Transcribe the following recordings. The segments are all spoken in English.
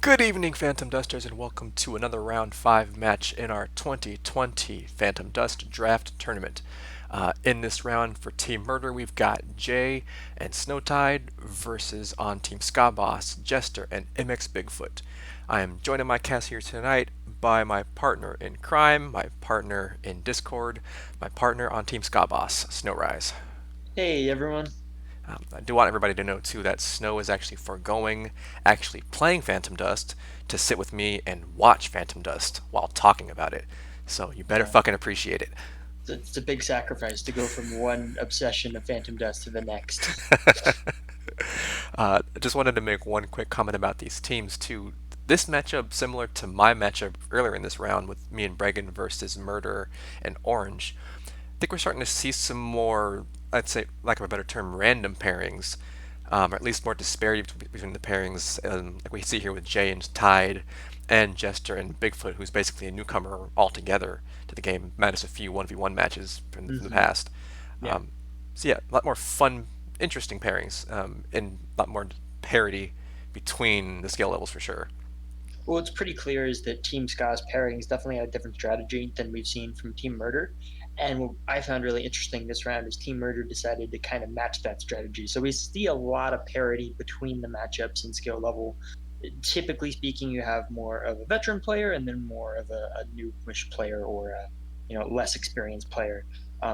Good evening, Phantom Dusters, and welcome to another Round 5 match in our 2020 Phantom Dust Draft Tournament. In this round for Team Murder, we've got Jay and Snowtide versus on Team SkaBoss, Jester, and mxbigfoot. I am joined in my cast here tonight by my partner in crime, my partner in Discord, my partner on Team SkaBoss, Snowrise. Hey everyone. I do want everybody to know too that Snow is actually foregoing actually playing Phantom Dust to sit with me and watch Phantom Dust while talking about it. So you better Yeah, fucking appreciate it. it's a big sacrifice to go from one obsession of Phantom Dust to the next. I just wanted to make one quick comment about these teams too. This matchup, similar to my matchup earlier in this round with me and Bregan versus Murder and Orange, I think we're starting to see some more, I'd say, lack of a better term, random pairings, or at least more disparity between the pairings, like we see here with Jay and Tide, and Jester and Bigfoot, who's basically a newcomer altogether to the game, minus a few 1v1 matches from the Hmm. past. Yeah. So yeah, a lot more fun, interesting pairings, and a lot more parity between the skill levels for sure. Well, what's pretty clear is that Team Ska's pairings definitely had a different strategy than we've seen from Team Murder. And what I found really interesting this round is Team Murder decided to kind of match that strategy. So we see a lot of parity between the matchups and skill level. Typically speaking, you have more of a veteran player and then more of a newish player or a less experienced player,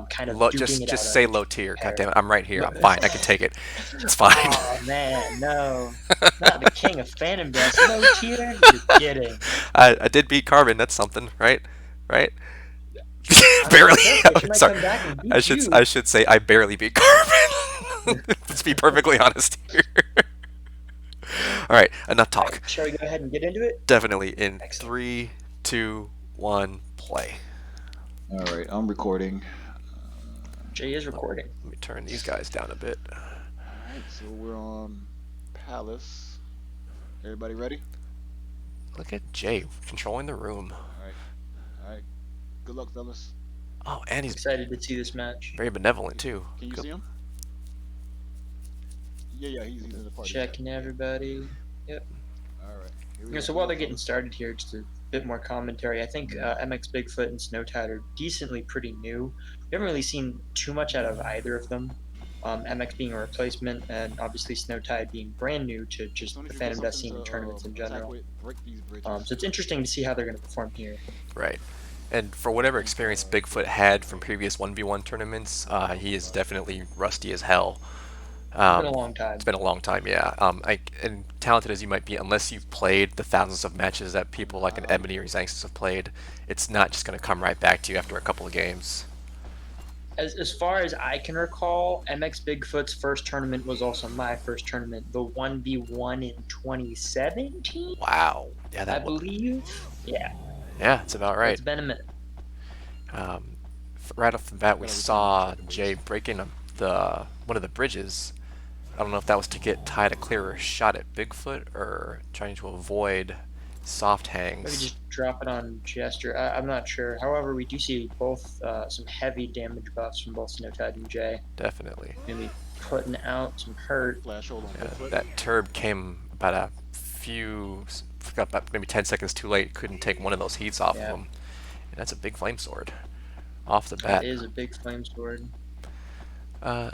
kind of duking it Just out on say each low tier. God pair. damn it, I'm right here. I'm fine. I can take it. It's fine. Oh man, no, not the king of Phantom Dust. Low tier? You're kidding. I did beat Carbon. That's something, right? Right? I mean, Barely. careful, she might Sorry. come back and I beat should I you. should say I barely beat Carbon. Let's be perfectly honest here. All right, enough All right, talk. shall we go ahead and get into it? Definitely in Excellent. three, two, one, play. All right, I'm recording. Jay is Oh, recording. let me turn these guys down a bit. All right, so we're on Palace. Everybody ready? Look at Jay controlling the room. All right. Good luck, fellas. Oh, and he's Excited to see this match. very benevolent too. Can you Good. see him? Yeah, he's in the party chat. Checking everybody. Yep. All right, here we Okay, go. so Good while luck, they're getting fellas. started here, just a bit more commentary. I think MX Bigfoot and Snowtide are decently pretty new. We haven't really seen too much out of either of them. MX being a replacement, and obviously Snowtide being brand new to As just soon the as you get Phantom Dust something scene to and tournaments in attack general. with, break these So bridges. it's interesting to see how they're going to perform here. Right. And for whatever I think experience Bigfoot had from previous 1v1 tournaments, he is definitely rusty as hell. It's been a Um, long it's time. been a long time, yeah. And talented as you might be, unless you've played the thousands of matches that people like an I Ebony or Xanxus have played, it's not just going to come right back to you after a couple of games. As far as I can recall, MX Bigfoot's first tournament was also my first tournament, the 1v1 in 2017, Wow. Yeah, I believe. Yeah, yeah, it's about so right. it's been a minute. Um, right off the bat, we got everything in saw check, Jay boys. breaking the one of the bridges. I don't know if that was to get Tide a clearer shot at Bigfoot or trying to avoid soft Maybe hangs. just drop it on Jester. I'm not sure. However, we do see both some heavy damage buffs from both Snowtide and Jay. Definitely. Maybe putting out some Got a hurt. flash hold on Yeah, Bigfoot. that turb came about a few, got about maybe 10 seconds too late. Couldn't take one of those heats off of Yeah, him. And that's a big flame sword off the that bat. is a big flame sword.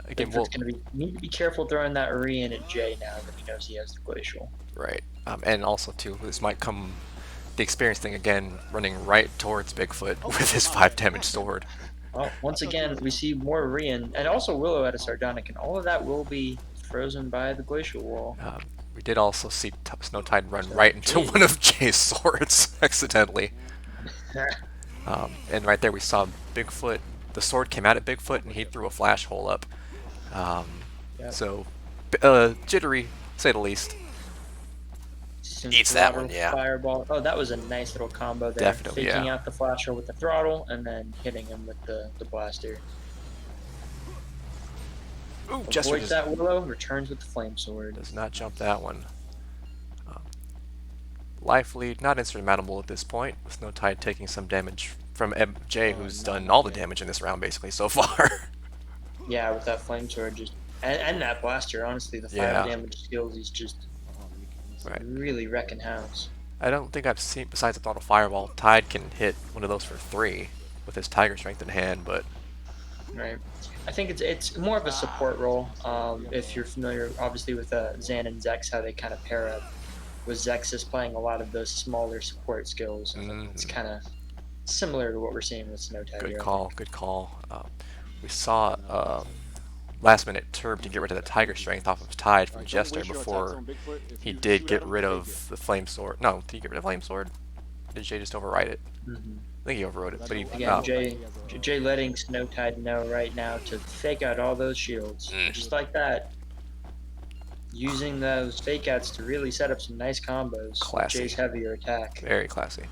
Again, Bigfoot's we'll going to need to be careful throwing that Uri in at Jay now that he knows he has the glacial. right. And also too, this might come the experience thing again, running right towards Bigfoot Oh, with his my 5 bad. damage sword. Well, I once thought you again, was. we see more Rian, and also Willow at a Sardonic, and all of that will be frozen by the glacial wall. Um, we did also see Snowtide run So right into Jay, one of Jay's swords accidentally. And right there we saw Bigfoot. The sword came out at Bigfoot and he threw a flash hole up. Um, yep, so, jittery, to say the least. some Eats that one, throttle yeah. fireball. Oh, that was a nice little combo there. Definitely, Faking yeah. out the flasher with the throttle, and then hitting him with the blaster. Ooh, Jester Avoids that Willow, returns with the flame sword. does not jump that one. Um, Life lead, not insurmountable at this point, with Snowtide taking some damage from Jay, Oh, who's no, done not all the again. damage in this round basically so far. Yeah, with that flame sword, just and that blaster. Honestly, the fire Yeah. damage skills. He's just Hold on, let me Right. really wrecking house. I don't think I've seen, besides the Throttle Fireball, Tide can hit one of those for 3 with his Tiger Strength in hand, but Right. I think it's more of a support role. If you're familiar, obviously with Zan and Zex, how they kind of pair up. With Zexus playing a lot of those smaller support skills, it's mhm, kind of similar to what we're seeing with Snowtide good here, I call, think. good call. We saw last minute Turb to get rid of the Tiger Strength off of Tide All from right, don't Jester waste your attacks before on Bigfoot. If he you did shoot at get him, rid fake it. of the Flame Sword. No, did he get rid of Flame Sword? Did Jay just override it? Hmm. I think he overrode it, Because but he, I know Again, for a fact Jay he has a Jay letting sword. Snowtide know right now to fake out all those shields, mm, just like that. Using those fake outs to really set up some nice combos with Jay's classy, heavier attack. very classy.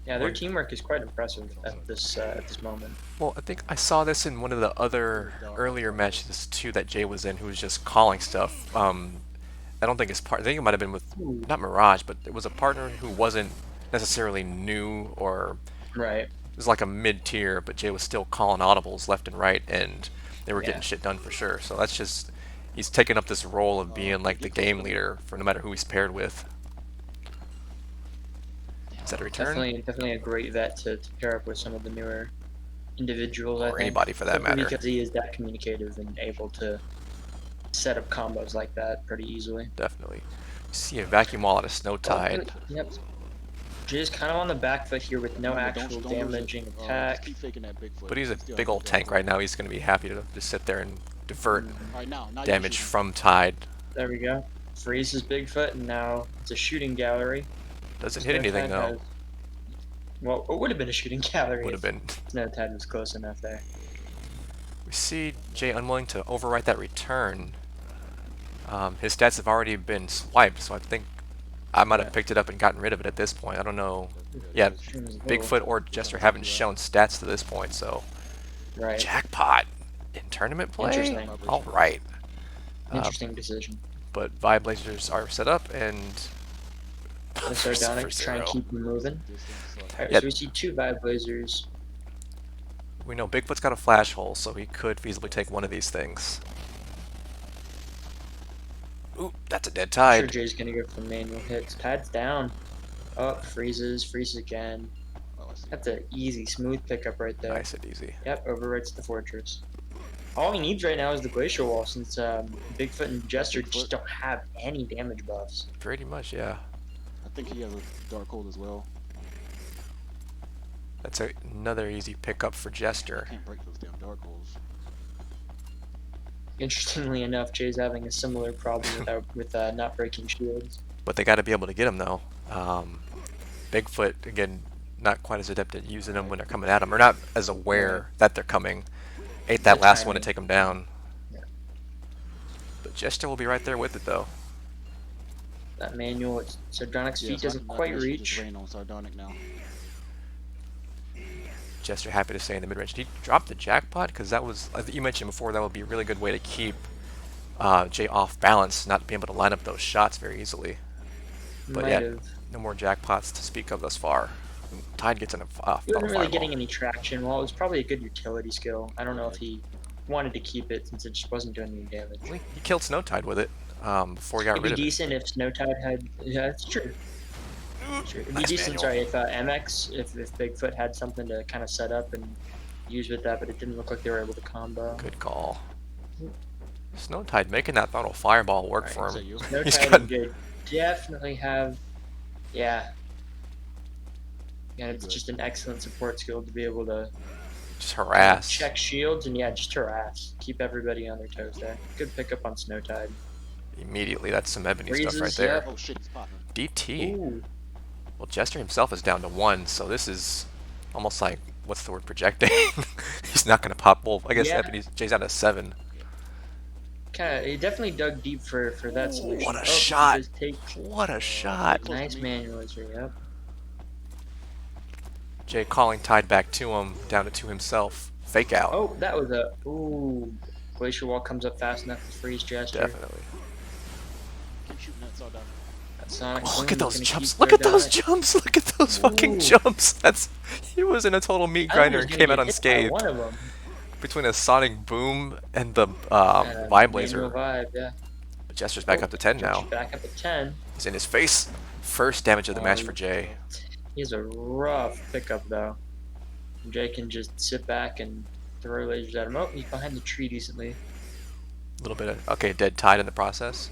Yeah, their We're, teamwork is quite impressive at this moment. well, I think I saw this in one of the He has other dark. earlier matches too that Jay was in, who was just calling stuff. I don't think his part. I think it might have been with Ooh, not Mirage, but it was a partner who wasn't necessarily new or right. it was like a mid tier, but Jay was still calling audibles left and right, and they were getting Yeah. shit done for sure. So that's just he's taking up this role of being Yeah, like the get close, game buddy. leader for no matter who he's paired with. Is that a return Definitely a great vet to pair up with some of the newer individuals, I or think. anybody for that Simply matter? because he is that communicative and able to set up combos like that pretty easily. Definitely. See a vacuum wall at a snow Oh, tide, yep. Jay's kind of on the back foot here with no Remember, actual don't lose it. damaging Just attack. keep faking that Bigfoot. but he's a He still big has his old dark tank right too. now. He's going to be happy to just sit there and divert Mhm. All right, now you can damage shoot him. from Tide. There we go. Freezes Bigfoot, and now it's a shooting gallery. Doesn't hit anything Snowtide though. has, well, it would have been a shooting gallery Would have if been. Snowtide was close enough there. We see Jay unwilling to overwrite that return. His stats have already been swiped, so I think I might have Yeah. picked it up and gotten rid of it at this point. I don't know. That's good. Yeah, That's good. Extremely low. Bigfoot or He's Jester trying to haven't sneak you shown out. stats to this point, so Right. jackpot in tournament play. Interesting. All right, Interesting decision. but Vibe Blazers are set up and The for Sardonic try and 0. keep them moving. Alright, Yeah. so we see two Vibe Blazers. We know Bigfoot's got a flash hole, so he could feasibly take one of these things. Ooh, that's a dead I'm sure tide. Jay's gonna go for manual hits. Tide's down. Oh, freezes again. Oh, I see. That's an easy, smooth pickup right there. Nice and easy. Yep, overwrites the fortress. All he needs right now is the glacial wall, since Bigfoot and Jester just Bigfoot. don't have any damage buffs. Pretty much, yeah. I think he has a dark hold as well. That's another easy pickup for I Jester. can't break those damn dark holes. Interestingly enough, Jay's having a similar problem with not breaking shields. But they got to be able to get him though. Bigfoot again, not quite as adept at using them when they're coming at him, or not as aware that they're coming. Ate that The last one to timing. take him down. Yeah. But Jester will be right there with it though. That manual, Sardonic's feet so I doesn't can quite actually just reach. rain on Sardonic now. Jester happy to stay in the mid range. Did he drop the jackpot? Because that was, as you mentioned before, that would be a really good way to keep Jay off balance, not being able to line up those shots very easily. But Might yeah, have. no more jackpots to speak of thus far. Tide gets in a He throttle wasn't really fireball. getting any traction. Well, it was probably a good utility skill. I don't know if he wanted to keep it since it just wasn't doing any damage. He killed Snow Tide with it before he got It'd rid be of it. decent if Snowtide had. Yeah, it's true. Sure. It'd be Nice decent, manual. sorry, if MX, if Bigfoot had something to kind of set up and use with that, but it didn't look like they were able to combo. Good call. Snow Tide making that throttle fireball work for Is that him. you? He's Snowtide got and Jade definitely have, yeah. And it's Good. just an excellent support skill to be able to just harass. check shields and, yeah, just harass. Keep everybody on their toes there. Good pickup on Snowtide. Immediately, that's some ebony stuff right Freezes, there. Oh shit, he's popping. DT. Ooh. Well, Jester himself is down to 1, so this is almost like, what's the word, projecting? He's not going to pop. Well, I guess Yeah. Jay's out of 7. He definitely dug deep for that solution. What a he shot. does take What a shot. Close to nice me. manualizer, yep. Jay calling Tide back to him, down to 2 himself. Fake out. Oh, that was a ooh. Glacier Wall comes up fast enough to freeze Jester. Definitely. Keep shooting that Sardonic. That Sonic Oh, look Boom at those is gonna jumps. keep Look at those Sardonic. jumps. Look at those fucking Ooh. jumps. He was in a total meat I thought he grinder was and gonna came out get hit by unscathed. one of them. Between a Sonic Boom and the And Vibe Manual Blazer. Vibe, yeah. Jester's back up to 10 Jester's now. back up at 10. He's in his face. First damage of the match for Um, Jay. He has a rough pickup, though. Jay can just sit back and throw lasers at him. Oh, he's behind the tree decently. A little bit of, okay, dead tide in the process.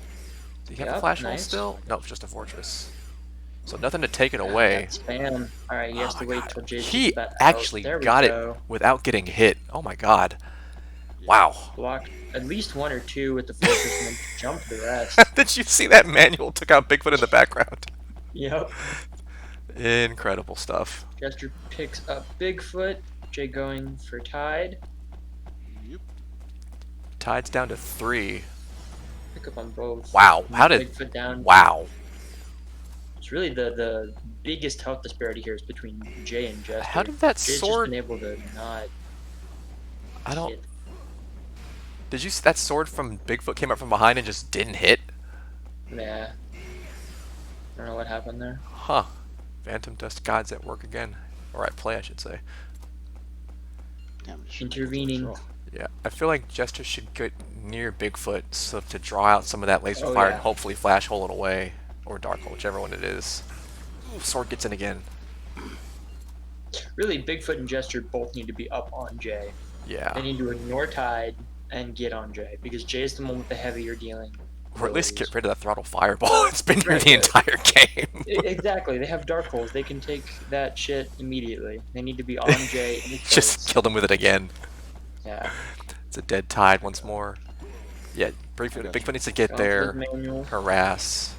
Do you have a Yep, flash hole nice. still? No, it's just a fortress. So nothing to take it Ah, away. that spam. Alright, he has Oh to my wait god. till Jay's He that out. actually There we got it go. without getting hit. Oh my god. Yeah. Wow. Blocked at least 1 or 2 with the fortress and then jumped the rest. Did you see that manual took out Bigfoot in the background? Yep. Incredible stuff. Jester picks up Bigfoot. Jay going for Tide. Yep. Tide's down to 3. Pick up on both. Wow. How did... Bigfoot down. Wow. It's really the biggest health disparity here is between Jay and Jester. How did that Jay's sword... just been able to not I don't... hit. Did you see that sword from Bigfoot came up from behind and just didn't hit? Yeah. I don't know what happened there. Huh. Phantom Dust God's at work again. Or at play, I should say. Damn, Intervening. Yeah, I feel like Jester should get near Bigfoot so to draw out some of that laser Oh, fire yeah. and hopefully flash hole it away. Or dark hole, whichever one it is. Ooh, sword gets in again. Really, Bigfoot and Jester both need to be up on Jay. Yeah. They need to ignore Tide and get on Jay because Jay's the one with the heavier dealing. Or at least abilities. get rid of that throttle fireball. It's been here Right, the right. entire game. Exactly. They have dark holes. They can take that shit immediately. They need to be on Jay. In his Just face. killed him with it again. Yeah. It's a dead tide once more. Yeah, Bigfoot needs to get Going for there, the manual. harass.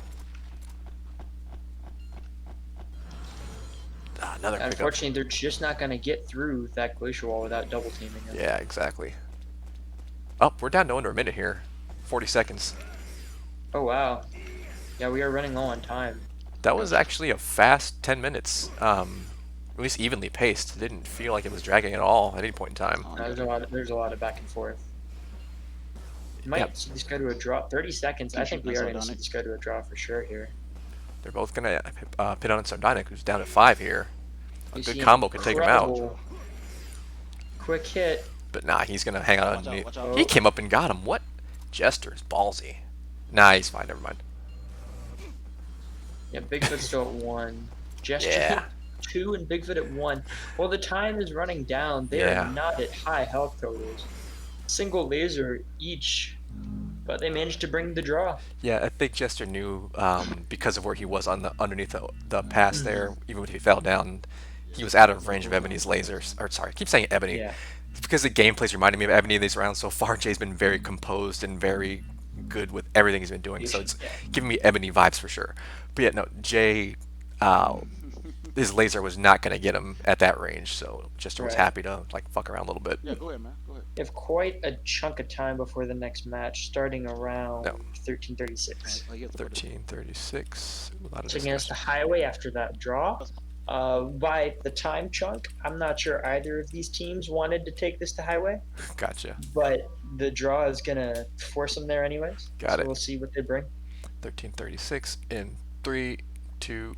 Ah, another pickup. Unfortunately, they're just not going to get through that glacier wall without double teaming him. Yeah, exactly. Oh, we're down to under a minute here. 40 seconds. Oh, wow. Yeah, we are running low on time. That was actually a fast 10 minutes. At least evenly paced. It didn't feel like it was dragging at all at any point in time. There's a lot of back and forth. Might Yep. see this go to a draw. 30 seconds. I think we are going to see Sardonic. this go to a draw for sure here. They're both going to pin on Sardonic, who's down at 5 here. A We good see an combo can take him out. incredible Quick hit. But nah, he's going to hang out Watch out, underneath. watch out. He came up and got him. What? Jester's ballsy. Nah, he's fine. Never mind. Yeah, Bigfoot's still at 1. Jester Yeah. at 2 and Bigfoot at 1. Well, the time is running down. They Yeah. are not at high health totals. Single laser each, but they managed to bring the draw. Yeah, I think Jester knew because of where he was on the underneath the pass there. Even if he fell down, he was out of range of Ebony's lasers. Or sorry, I keep saying Ebony. Yeah. It's because the gameplay's reminding me of Ebony in these rounds so far. Jay's been very composed and very good with everything he's been doing, so it's Yeah. giving me Ebony vibes for sure. But yeah, no, Jay, his laser was not going to get him at that range, so Jester was Right. happy to like fuck around a little bit. Yeah, go ahead, man. Go ahead. They have quite a chunk of time before the next match, starting around No. 13:36. You have to put it- 13:36. A lot of So against the discussion. highway after that draw. By the time chunk, I'm not sure either of these teams wanted to take this to highway, Gotcha. but the draw is gonna force them there anyways. Got so it. We'll see what they bring. 13:36 in 3, 2,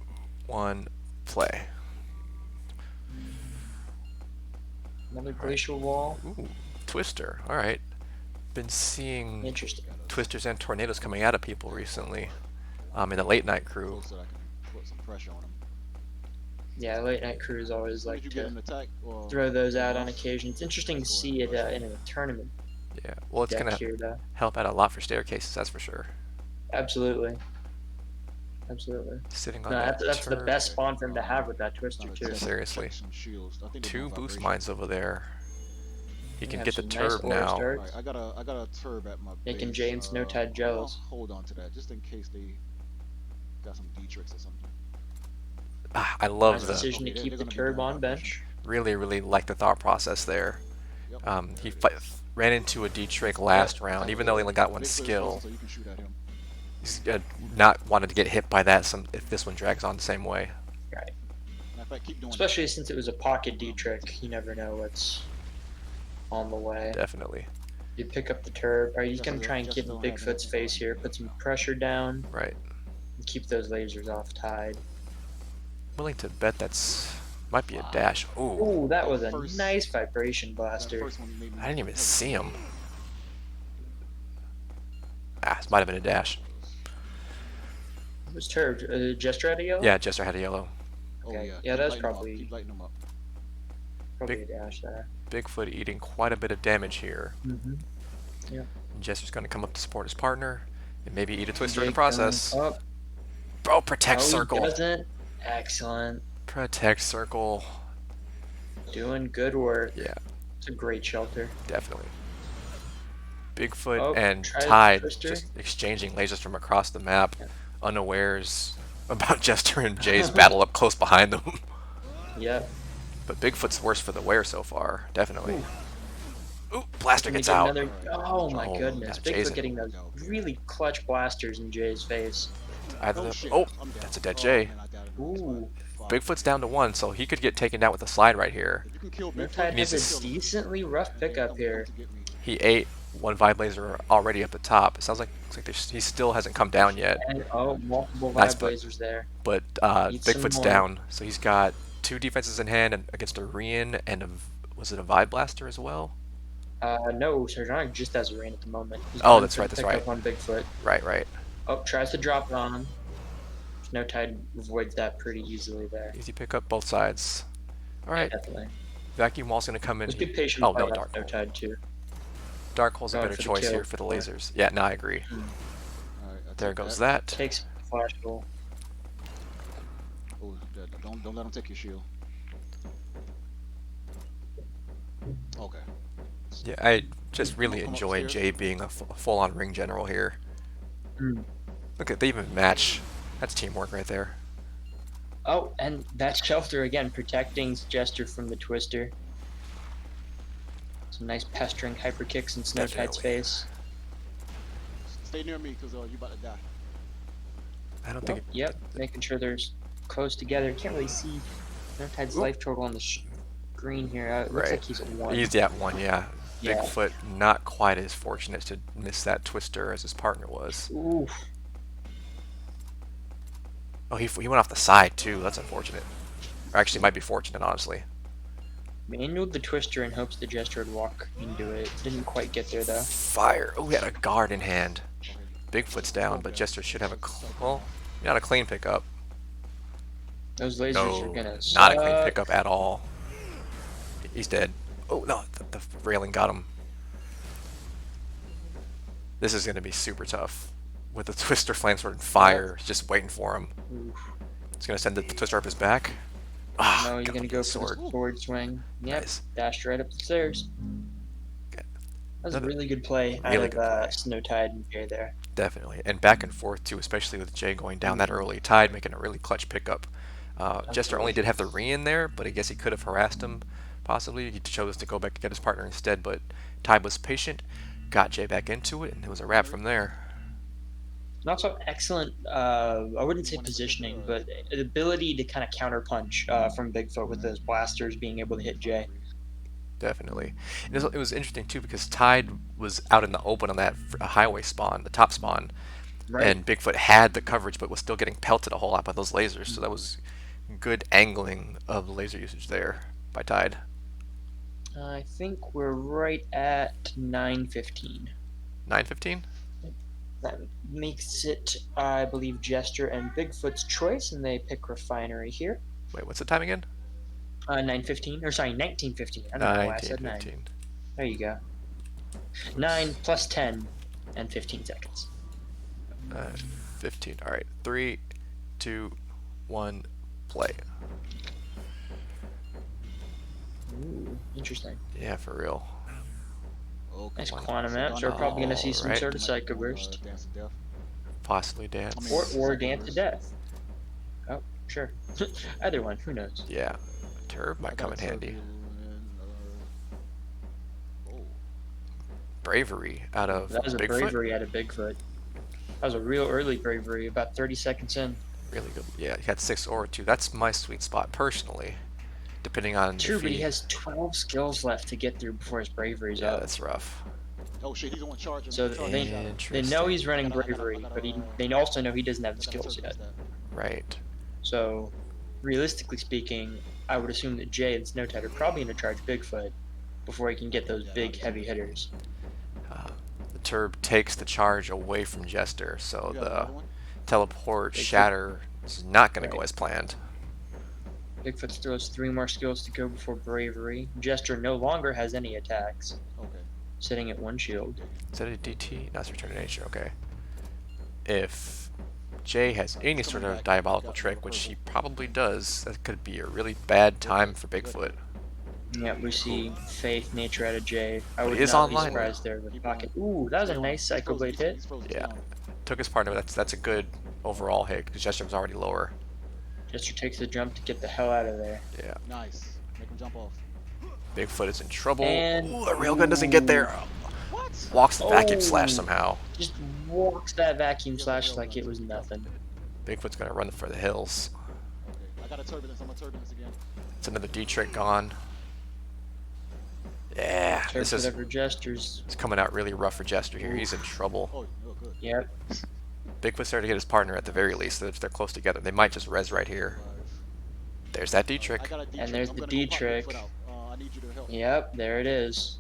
1, play. Another glacial wall. Ooh, Twister. All right. Been seeing Interesting. twisters and tornadoes coming out of people recently. In the late night crew. So that I can put some pressure on him. Yeah, late night crews always Did like you get to an attack? Or throw those out on occasion. It's interesting to see it in a tournament Yeah. Well, it's deck gonna here, though. help out a lot for staircases. That's for sure. Absolutely. Absolutely. Sitting on No, that that's the turret. best spawn for him to have with that twister Not a too. test, Seriously. check some shields. I think they 2 want boost vibration. mines over there. He They can have get the some nice turb aura now. starts. Alright, I got a turb at my Making base. Jay and Snowtide jealous. I'll hold on to that just in case they got some D tricks or something. Ah, I love Nice the decision to Okay, keep they're the gonna be turb doing on vibration. bench. really like the thought process there. Yep. He ran into a D-Trick last round, even though he only got one Bigfoot is skill. close, so you can shoot at him. He's not wanted to get hit by that if this one drags on the same way. Right. Matter of fact, keep doing Especially since it was a pocket D trick. You never know what's on the way. Definitely. You pick up the turb. Are you Just gonna don't- try and just get in don't have Bigfoot's anything face on here? it. Put some pressure down. Right. And keep those lasers off Tide. Willing to bet that's might be a dash. Ooh. Ooh, that was a First- nice vibration That blaster. first one made me I didn't even see him. Ah, this might have been a dash. It was Turd. Jester had a yellow? Yeah, Jester had a yellow. Oh Okay. yeah, Yeah, keep that's lighting them up. Keep probably lighting them up. Big a dash there. Bigfoot eating quite a bit of damage here. Mm-hmm. Yeah. And Jester's going to come up to support his partner and maybe eat a twister in the Jake going process. up. Bro, protect No, he circle. doesn't. Excellent. Protect circle. Doing good work. Yeah, It's a great shelter. definitely. Bigfoot Oh, and try the Tide twister. just exchanging lasers from across the map, Yeah. unawares about Jester and Jay's battle up close behind them. Yep. But Bigfoot's worse for the wear so far, definitely. Ooh. Ooh, Blaster Gonna gets get out. another. Alright, Oh my Oh, goodness! got Jay's Bigfoot in. getting those really clutch blasters in Jay's face. Either Oh the, shit, oh, I'm down. that's a dead Oh Jay. man, I got him. Ooh. Fuck. Bigfoot's down to 1, so he could get taken down with a slide right here. If you can kill No Bigfoot, Tide He needs has to a decently rough and then pickup come here. to get me. He ate one Vibe Laser already at the top. It sounds like, looks like he still hasn't come down yet. And oh, multiple Nice, vibe but lasers there. but Need some Bigfoot's more. down, so he's got 2 defenses in hand and against a Rian and was it a Vibe Blaster as well? No, Sarjonic just has a rain at the moment. He's Oh, going that's for right, the that's pickup right. on Bigfoot. Right. Oh, tries to drop it on him. No Tide avoids that pretty easily there. Easy pickup, both sides. All right, Definitely. Vacuum Wall's gonna come in. Let's be patient. Oh with no, that Dark No Hole. Tide too. Dark Hole's a Going better for the choice kill. here for the lasers. Yeah, no, I agree. Alright, I There take goes that. that. Takes flash roll. Oh, don't let him take your shield. Okay. Yeah, I just really Come enjoy upstairs. Jay being a full-on ring general here. Mm. Look at they even match. That's teamwork right there. Oh, and that shelter again protecting Jester from the twister. Some nice pestering hyper kicks in Snow Tide's Definitely. face. Stay near me, cause you about to die. I don't think. Yep, making sure they're close together. Can't really see Snow Tide's Oop. life total on the screen here. It looks Right. like he's at 1. He's at 1, yeah. Yeah. Bigfoot not quite as fortunate to miss that twister as his partner was. Ooh. Oh, he went off the side too. That's unfortunate. Or actually, might be fortunate, honestly. Manualed the twister in hopes the Jester would walk into it. Didn't quite get there though. Fire. Oh, he had a guard in hand. Bigfoot's down, but Jester should have a well, not a clean pickup. Those lasers No, are gonna not a clean suck. pickup at all. He's dead. Oh no, the railing got him. This is gonna be super tough. With the Twister Flamesword and fire just waiting for him. Oof. He's gonna send the Twister up his back. Ah, No, he's got gonna him go with for the the sword. sword swing. Yep, Nice. dashed right up the stairs. Okay. That was a Another- really good play out really of good play. Snow Tide and Jay there. Definitely, and back and forth too, especially with Jay going down that early. Tide making a really clutch pickup. Jester only did have the re in there, but I guess he could have harassed him. Possibly he chose to go back and get his partner instead, but Tide was patient, got Jay back into it, and it was a wrap from there. Not so excellent, I wouldn't say positioning, but the ability to kind of counter punch from Bigfoot with those blasters being able to hit Jay. Definitely. And it was interesting too because Tide was out in the open on that highway spawn, the top spawn, Right. and Bigfoot had the coverage but was still getting pelted a whole lot by those lasers. So that was good angling of laser usage there by Tide. I think we're right at 9:15. 9:15. That makes it, I believe, Jester and Bigfoot's choice, and they pick Refinery here. Wait, what's the time again? 9:15, or sorry, 19:15. I don't know why I said 9. 19:15. There you go. 9 plus 10 and 15 seconds. 15. All right. 3, 2, 1, play. Ooh, interesting. Yeah, for real. Okay. Nice One. quantum map, so we're probably going to see some Alright. sort of Psycho Burst. Dance to death. Possibly dance. Or Dance to Death. Oh, sure. Either one, who knows? Yeah. Turb might come in handy. Oh, Bravery out of That was a Bigfoot. bravery out of Bigfoot. That was a real early bravery, about 30 seconds in. Really good. Yeah, he had 6 or 2. That's my sweet spot personally. Depending on True, if but he has 12 skills left to get through before his bravery's yeah, up. that's rough. oh shit, he's on charge. So they know he's running bravery, but they also know he doesn't have the skills yet. Right. So, realistically speaking, I would assume that Jay and Snow Tide are probably going to charge Bigfoot before he can get those big heavy hitters. The Turb takes the charge away from Jester, so You got the another one? teleport Bigfoot, shatter is not going to go right. as planned. Bigfoot still has 3 more skills to go before bravery. Jester no longer has any attacks, Okay. sitting at 1 shield. Is that a DT? No, it's return to nature. Okay. If Jay has any He's sort coming of back. diabolical Got another trick, which he purple. probably does, that could be a really bad time Good for hit. Good Bigfoot. hit. Yeah, we see faith, nature out of Jay. I But he would is not be online now. surprised there with Keep pocket. going. Ooh, that was Stay a on him. nice He's Psycho frozen. Blade hit. He's frozen. Stay Yeah, on him. took his partner, but that's a good overall hit because Jester was already lower. Jester takes the jump to get the hell out of there. Yeah, Nice. Make him jump off. Bigfoot is in trouble. And Ooh, the railgun doesn't get there. What? Walks the vacuum slash oh, somehow. just walks that vacuum He has a slash like railgun, it so was keep jumping. nothing. Bigfoot's gonna run for the hills. Okay. I got a turbulence. I'm a turbulence again. It's another D trick gone. Yeah, this is Whatever Jester's. it's coming out really rough for Jester here. He's in trouble. Oh, good. Yep. Bigfoot's there to get his partner at the very least. If they're close together, they might just res right here. There's that D I trick. got a D And trick. there's I'm the gonna D go pop trick. Bigfoot out. I need you to help. Yep, there it is.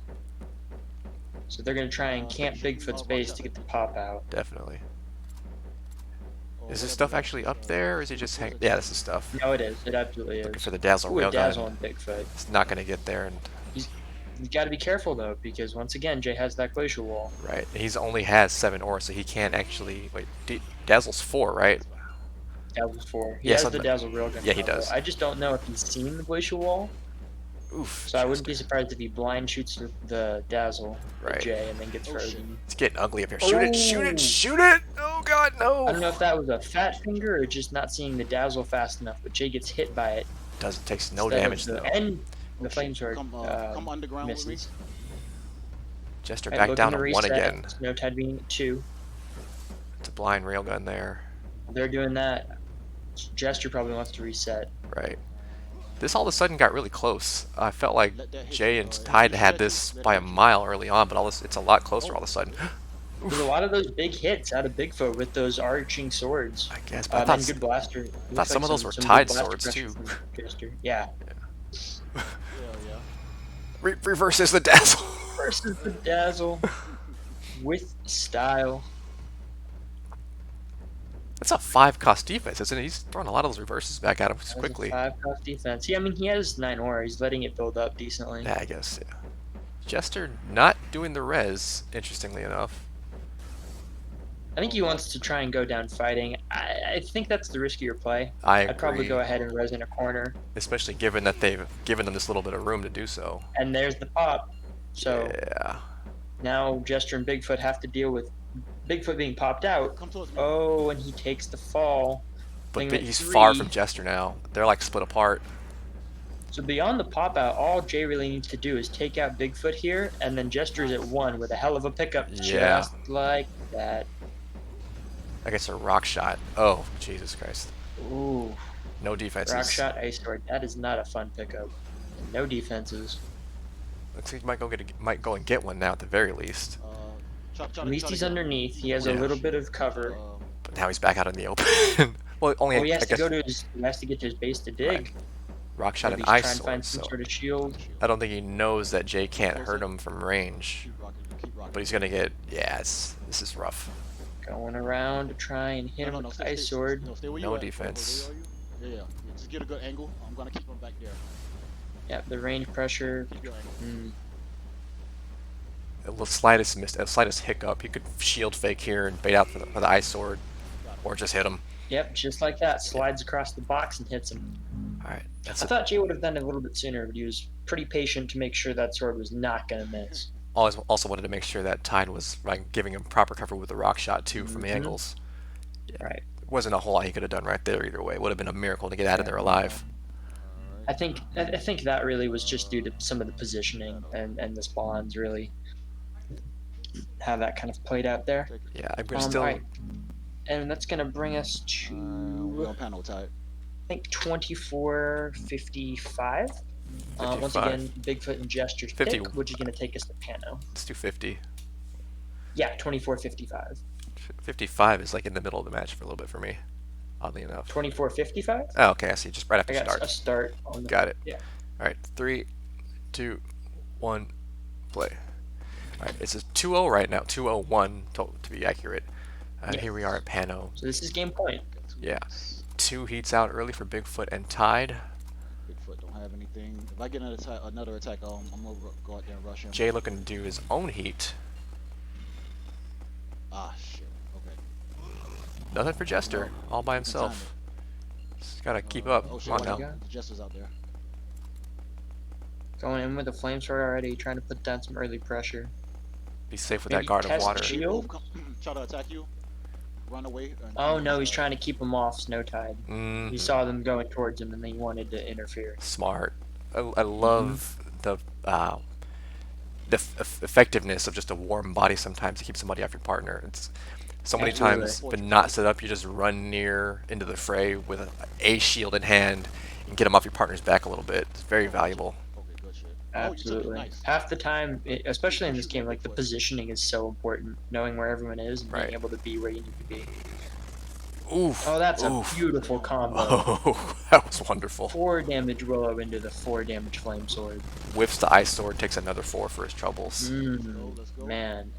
So they're gonna try and camp Keep- Bigfoot's watch base out. to get the pop out. Definitely. Oh, Is this whatever stuff that- actually up there, or is it just hang? Yeah, this is stuff. No, it is. It absolutely Looking is. for the dazzle Ooh, a dazzle railgun. on Bigfoot. It's not gonna get there, and You got to be careful though, because once again, Jay has that glacial wall. right, he's only has 7 auras, so he can't actually wait. Dazzle's 4, right? Dazzle's 4. He Yeah, has something- the dazzle railgun. yeah, he combo. does. I just don't know if he's seen the glacial wall, Oof. so I wouldn't be Jester. surprised if he blind shoots the dazzle at Right. Jay and then gets Oh, frozen. It's getting ugly up here. Shoot it! Shoot Oh. it! Shoot it! Oh God, no! I don't know if that was a fat finger or just not seeing the dazzle fast enough, but Jay gets hit by it. Takes no instead of damage the- though. And the flame sword Come underground with me. misses. Jester Right, back looking down to to 1 reset. again. Snowtide being at 2. It's a blind railgun there. They're doing that. Jester probably wants to reset. Right. This all of a sudden got really close. I felt like Let that hit Jay you. and If Tide you had stretch this it, let by it a hit you. mile early on, but it's a lot closer all of a sudden. There's a lot of those big hits out of Bigfoot with those arching swords. I guess, but I And thought good blaster. I thought some of those were good Tide blaster swords pressure too. from Jester. Yeah. Yeah. Reverses the dazzle. Versus the dazzle with style. That's a 5 cost defense, isn't it? He's throwing a lot of those reverses back at him That was a quickly. 5-cost defense. Yeah, I mean he has 9 aura. He's letting it build up decently. Yeah, I guess. Yeah. Jester not doing the res, interestingly enough. I think he wants to try and go down fighting. I think that's the riskier play. I agree. I'd probably go ahead and res in a corner. Especially given that they've given them this little bit of room to do so. And there's the pop. So Yeah. now Jester and Bigfoot have to deal with Bigfoot being popped out. Come towards me. Oh, and he takes the fall. But Putting him at he's 3. far from Jester now. They're like split apart. So beyond the pop out, all Jay really needs to do is take out Bigfoot here, and then Jester's at 1 with a hell of a pickup, Yeah. just like that. I guess a rock shot. Oh, Jesus Christ. Ooh, No defenses. rock shot, ice sword. That is not a fun pickup. No defenses. Looks like he might go and get one now at the very least. At least he's underneath. He has a Yeah. little bit of cover. But now he's back out in the open. Well, only Oh, he has I to guess go to his. He has to get to his base to dig. Right. rock shot Maybe and he's ice trying to sword. find some So sort of shield. I don't think he knows that Jay can't hurt him from range. Keep rocking. But he's gonna get. Yeah, this is rough. Going around to try and hit him with the ice sword. Stay where No you at. defense. Where you are you? Yeah. Just get a good angle. I'm gonna keep him back there. Yep, the range pressure. Keep your angle. Mm. The slightest hiccup, he could shield fake here and bait out for the ice sword, or just hit him. Yep, just like that. Slides across the box and hits him. All right, that's I thought Jay would have done it a little bit sooner, but he was pretty patient to make sure that sword was not going to miss. always also wanted to make sure that Tide was like giving him proper cover with the rock shot too from Mhm. angles. Yeah. Right. There wasn't a whole lot he could have done right there either way. It would have been a miracle to get out of there alive. I think that really was just due to some of the positioning and the spawns really how that kind of played out there. Yeah, I'm gonna still. Alright. And that's going to bring us We're to on panel tight. I think 24:55. Once 55. again, Bigfoot and Jester's 50. pick, which is going to take us to Pano. Let's do 50. Yeah, 24:55. 55 is like in the middle of the match for a little bit for me, oddly enough. 24:55. Oh, okay, I see. Just right I after got start. a start on the. Got it. Yeah. All right, 3, 2, 1, play. All right, it's a 2-0 right now, 2-0-1 to be accurate. And here we are Yes. at Pano. So this is game point. Got two Yeah, heats. 2 heats out early for Bigfoot and Tide. Bigfoot don't have anything. If I get another attack, I'm gonna go out there and rush him. Jay looking to do his own heat. Ah, shit. Okay. Nothing for Oh Jester, no. all by You can time himself. it. Just gotta keep up. Oh shit. Come on Watch now. out. The Jester's out there. Going in with a flame sword already, trying to put down some early pressure. Be safe with that Maybe guard of test water. They shield? both try to attack you. Run away. Oh no, he's trying to keep him off Snow Tide. Mm, He saw them going towards him and he wanted to interfere. smart. I love the effectiveness of just a warm body sometimes to keep somebody off your partner. It's so many Absolutely. times been not set up. You just run near into the fray with a shield in hand and get them off your partner's back a little bit. It's very valuable. Okay, good shit. Oh, you took it. Absolutely. Nice. Half the time, especially in this game, like the positioning is so important. Knowing where everyone is and Right. being able to be where you need to be. Oof. Oh, that's oof. a beautiful combo. Oh, that was wonderful. 4 damage Willow into the 4 damage Flame Sword. Whiffs the ice sword, takes another 4 for his troubles. Let's go. Man.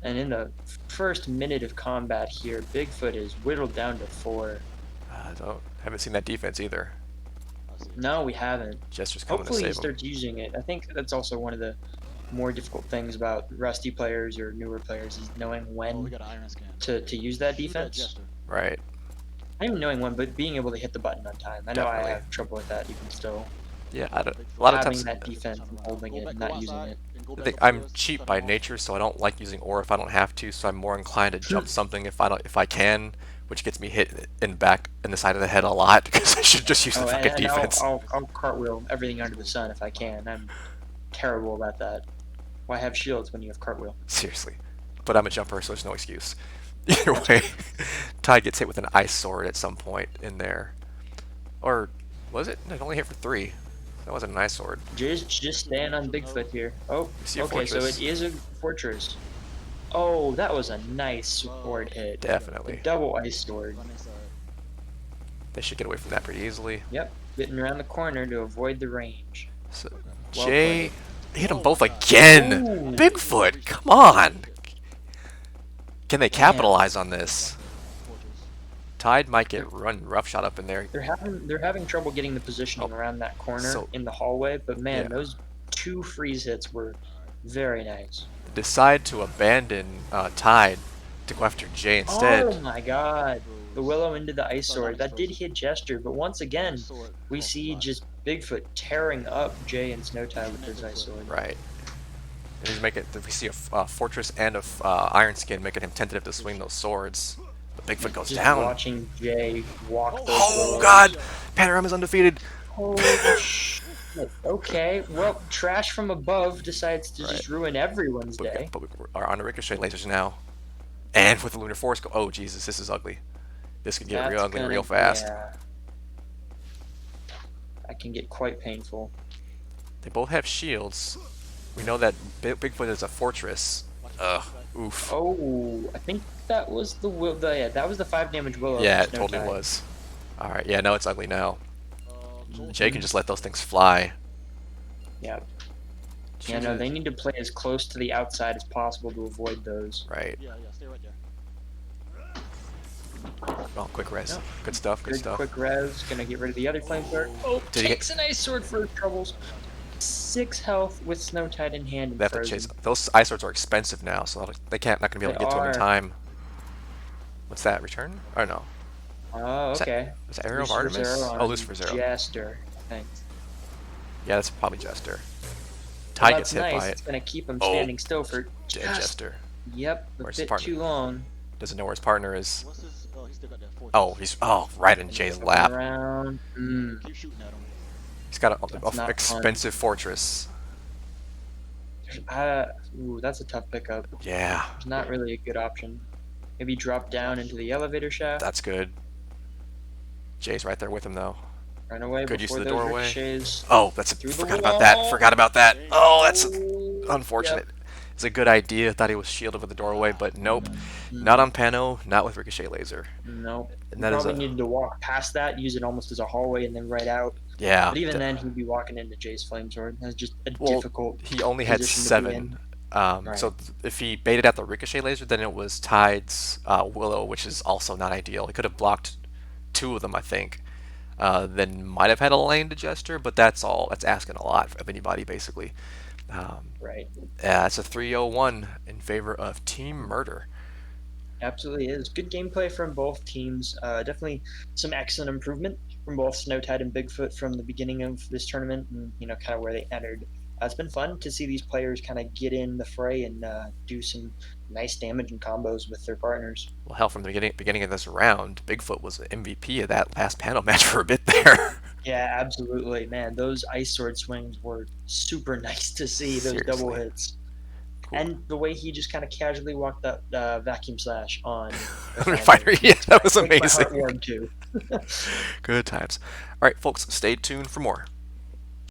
And in the first minute of combat here, Bigfoot is whittled down to 4. Haven't seen that defense either. I see it. No, we haven't. Jester's coming Hopefully to he save him. starts using it. I think that's also one of the more difficult things about rusty players or newer players is knowing Oh, we when got an iron scan. to use that Shoot defense. Jester. Right. Not even knowing when, but being able to hit the button on time. I know Definitely. I have trouble with that even still. Yeah, a lot of Having times that defense and holding it and not using it. I'm cheap by nature, so I don't like using ore if I don't have to. So I'm more inclined to jump something if I can, which gets me hit in the back in the side of the head a lot because I should just use the fucking and defense. I'll cartwheel everything under the sun if I can. I'm terrible about that. Why have shields when you have cartwheel? Seriously, but I'm a jumper, so there's no excuse. Either way, Ty gets hit with an ice sword at some point in there, or was it? No, it only hit for 3. That wasn't an ice sword. Just staying on Bigfoot here. Oh, You see a okay, so fortress. it is a fortress. Oh, that was a nice sword hit. The Definitely, double ice sword. Run inside. they should get away from that pretty easily. Yep, getting around the corner to avoid the range. So, Well Jay hit them Oh both my God. again. Ooh. Bigfoot, come on. Can they capitalize on this? Fortress. Tide might get run roughshod up in there. They're having trouble getting the positioning around that corner So- in the hallway, but man, Yeah. those 2 freeze hits were very nice. Decide to abandon Tide to go after Jay instead. Oh my god. The Willow into the ice Thought sword. that was That did frozen. hit Jester, but once again, Sword we across the see line. just Bigfoot tearing up Jay and Snowtide with his ice sword. Right. And he's making. We see a fortress and a iron skin making him tentative to swing those swords. But Bigfoot goes Just down. watching Jay walk those Oh Willows. God! Panorama's undefeated. Holy shit. Okay, well, Trash from above decides to just ruin everyone's day. But we are on the ricochet lasers now, and with the lunar force go. Oh Jesus, this is ugly. This could get real That's ugly gonna- real fast. Yeah. That can get quite painful. They both have shields. We know that Bigfoot is a fortress. Ugh. Oof. Oh, I think that was the yeah, that was the 5 damage Willow. Yeah, from it totally Snowtide. was. All right. Yeah, no, it's ugly now. Joel- Jay can just let those things fly. Yeah. Yeah, no, they need to play as close to the outside as possible to avoid those. Right. Yeah, stay right there. Oh, quick res. Yep. Good stuff. Good Good stuff. quick res, gonna get rid of the other flamethrower. Oh, Did he takes an ice sword for his troubles. 6 health with Snowtide in hand and They have to frozen. chase. Those ice swords are expensive now, so not gonna be able to They get to them in are. time. What's that? Return? Or no? Oh, Is that- okay. Is that Arrow of Lucifer's Artemis? Arrow Oh, on Lucifer's Arrow. Jester, I think. Yeah, that's probably Jester. Well, Ty that's gets hit nice. by It's it. gonna keep him Oh. standing still for And just, Jester yep, a Where's his bit partner? too long. doesn't know where his partner is. What's his? Oh, he's still got that fortress. Oh, he's right in Jay's Coming lap. around. Keep shooting at him. He's got That's an not expensive fortress. Ooh, that's a tough pickup. Yeah, It's not really a good option. Maybe drop down into the elevator shaft. that's good. Jay's right there with him though. Run away Good use before of the those doorway. ricochets. Oh, Through the forgot about that. wall. Forgot about that. Oh, that's Oh, unfortunate. yep. It's a good idea. Thought he was shielded with the doorway, but nope. Not on Pano. Not with ricochet laser. Nope. And that is Probably a needed to walk past that, use it almost as a hallway, and then right out. yeah. But even then, he'd be walking into Jay's flame sword. That's just a Well, difficult. he only had position to be 7. in. Right. If he baited out the ricochet laser, then it was Tide's Willow, which is also not ideal. He could have blocked two of them, I think. Then might have had a lane to Jester, but that's all. That's asking a lot of anybody, basically. Um, Right. yeah, it's a 3-0-1 in favor of Team Murder. Absolutely is. Good gameplay from both teams. Definitely some excellent improvement from both Snowtide and Bigfoot from the beginning of this tournament, and kind of where they entered. It's been fun to see these players kind of get in the fray and do some nice damage and combos with their partners. Well, hell, from the beginning of this round, Bigfoot was the MVP of that last panel match for a bit there. Yeah, absolutely, man. Those ice sword swings were super nice to see. Those double Seriously. hits. Cool. And the way he just kind of casually walked that vacuum slash on Refiner, Refiner yeah, makes that was makes my heart amazing. warm too. Good times. All right, folks, stay tuned for more.